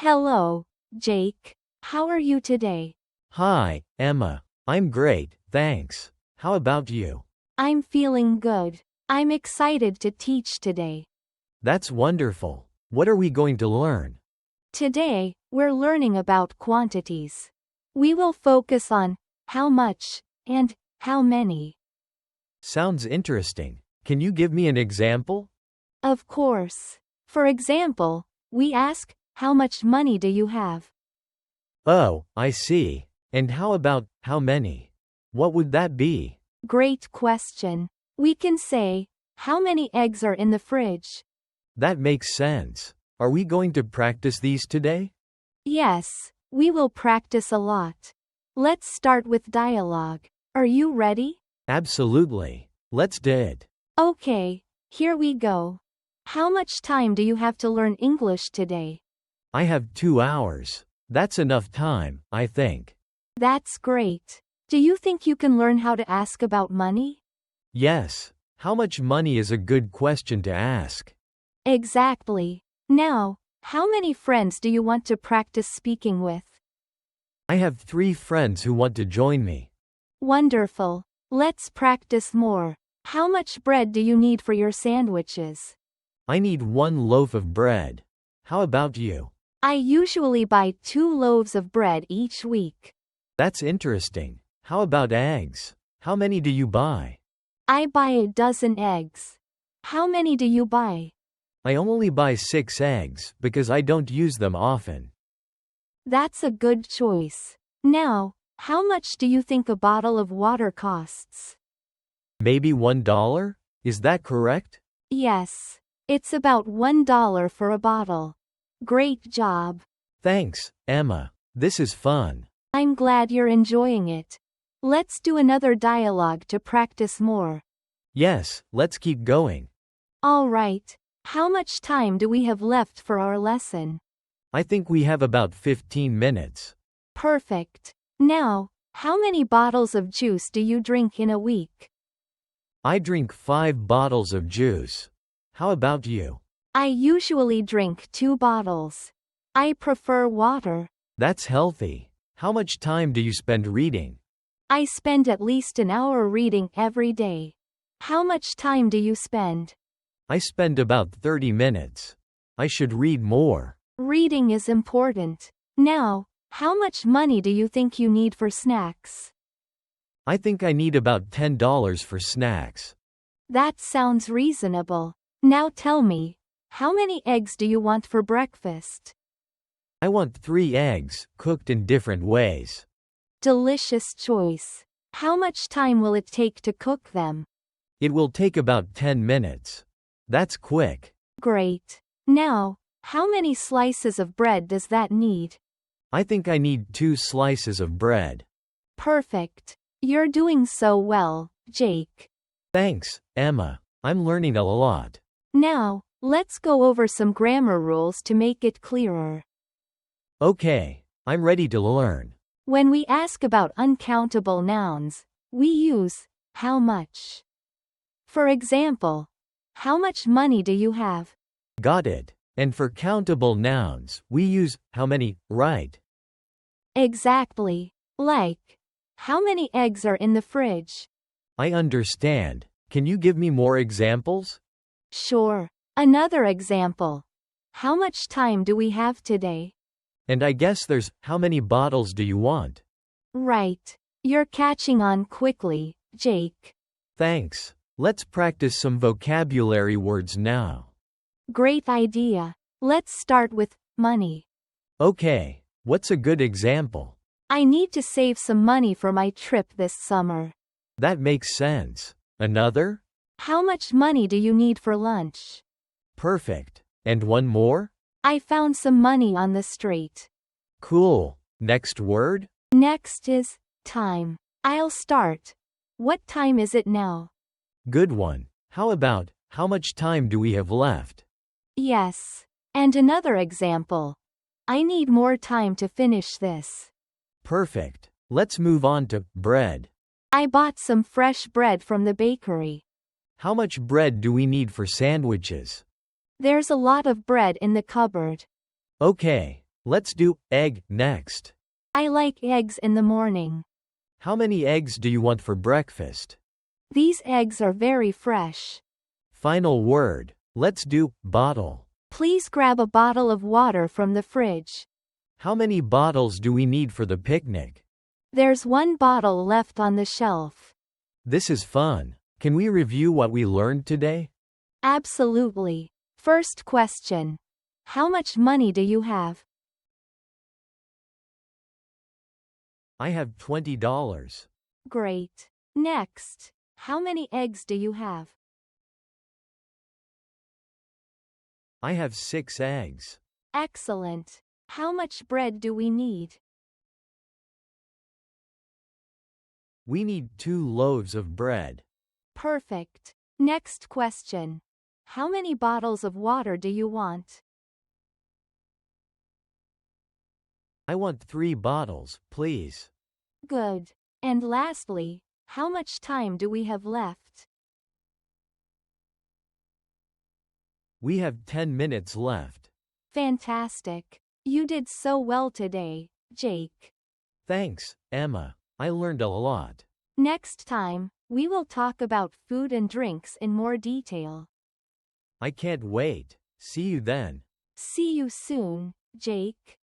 Hello, Jake. How are you today? Hi, Emma. I'm great, thanks. How about you? I'm feeling good. I'm excited to teach today. That's wonderful. What are we going to learn? Today, we're learning about quantities. We will focus on how much and how many. Sounds interesting. Can you give me an example? Of course. For example, we ask, how much money do you have? Oh, I see. And how about how many? What would that be? Great question. We can say, how many eggs are in the fridge? That makes sense. Are we going to practice these today? Yes, we will practice a lot. Let's start with dialogue. Are you ready? Absolutely. Let's do it. Okay, here we go. How much time do you have to learn English today? I have 2 hours. That's enough time, I think. That's great. Do you think you can learn how to ask about money? Yes. How much money is a good question to ask? Exactly. Now, how many friends do you want to practice speaking with? I have 3 friends who want to join me. Wonderful. Let's practice more. How much bread do you need for your sandwiches? I need 1 loaf of bread. How about you? I usually buy 2 loaves of bread each week. That's interesting. How about eggs? How many do you buy? I buy a dozen eggs. How many do you buy? I only buy 6 eggs because I don't use them often. That's a good choice. Now, how much do you think a bottle of water costs? Maybe $1? Is that correct? Yes. It's about $1 for a bottle. Great job. Thanks, Emma. This is fun. I'm glad you're enjoying it. Let's do another dialogue to practice more. Yes, let's keep going. All right. How much time do we have left for our lesson? I think we have about 15 minutes. Perfect. Now, how many bottles of juice do you drink in a week? I drink 5 bottles of juice. How about you? I usually drink 2 bottles. I prefer water. That's healthy. How much time do you spend reading? I spend at least an hour reading every day. How much time do you spend? I spend about 30 minutes. I should read more. Reading is important. Now, how much money do you think you need for snacks? I think I need about $10 for snacks. That sounds reasonable. Now tell me, how many eggs do you want for breakfast? I want 3 eggs, cooked in different ways. Delicious choice. How much time will it take to cook them? It will take about 10 minutes. That's quick. Great. Now, how many slices of bread does that need? I think I need 2 slices of bread. Perfect. You're doing so well, Jake. Thanks, Emma. I'm learning a lot. Now, let's go over some grammar rules to make it clearer. Okay, I'm ready to learn. When we ask about uncountable nouns, we use how much. For example, how much money do you have? Got it. And for countable nouns, we use how many, right? Exactly. Like, how many eggs are in the fridge? I understand. Can you give me more examples? Sure. Another example. How much time do we have today? And I guess there's how many bottles do you want? Right. You're catching on quickly, Jake. Thanks. Let's practice some vocabulary words now. Great idea. Let's start with money. Okay, what's a good example? I need to save some money for my trip this summer. That makes sense. Another? How much money do you need for lunch? Perfect. And one more? I found some money on the street. Cool. Next word? Next is time. I'll start. What time is it now? Good one. How about, how much time do we have left? Yes. And another example. I need more time to finish this. Perfect. Let's move on to bread. I bought some fresh bread from the bakery. How much bread do we need for sandwiches? There's a lot of bread in the cupboard. Okay. Let's do egg next. I like eggs in the morning. How many eggs do you want for breakfast? These eggs are very fresh. Final word. Let's do bottle. Please grab a bottle of water from the fridge. How many bottles do we need for the picnic? There's one bottle left on the shelf. This is fun. Can we review what we learned today? Absolutely. First question. How much money do you have? I have $20. Great. Next. How many eggs do you have? I have 6 eggs. Excellent. How much bread do we need? We need 2 loaves of bread. Perfect. Next question. How many bottles of water do you want? I want 3 bottles, please. Good. And lastly, how much time do we have left? We have 10 minutes left. Fantastic. You did so well today, Jake. Thanks, Emma. I learned a lot. Next time, we will talk about food and drinks in more detail. I can't wait. See you then. See you soon, Jake.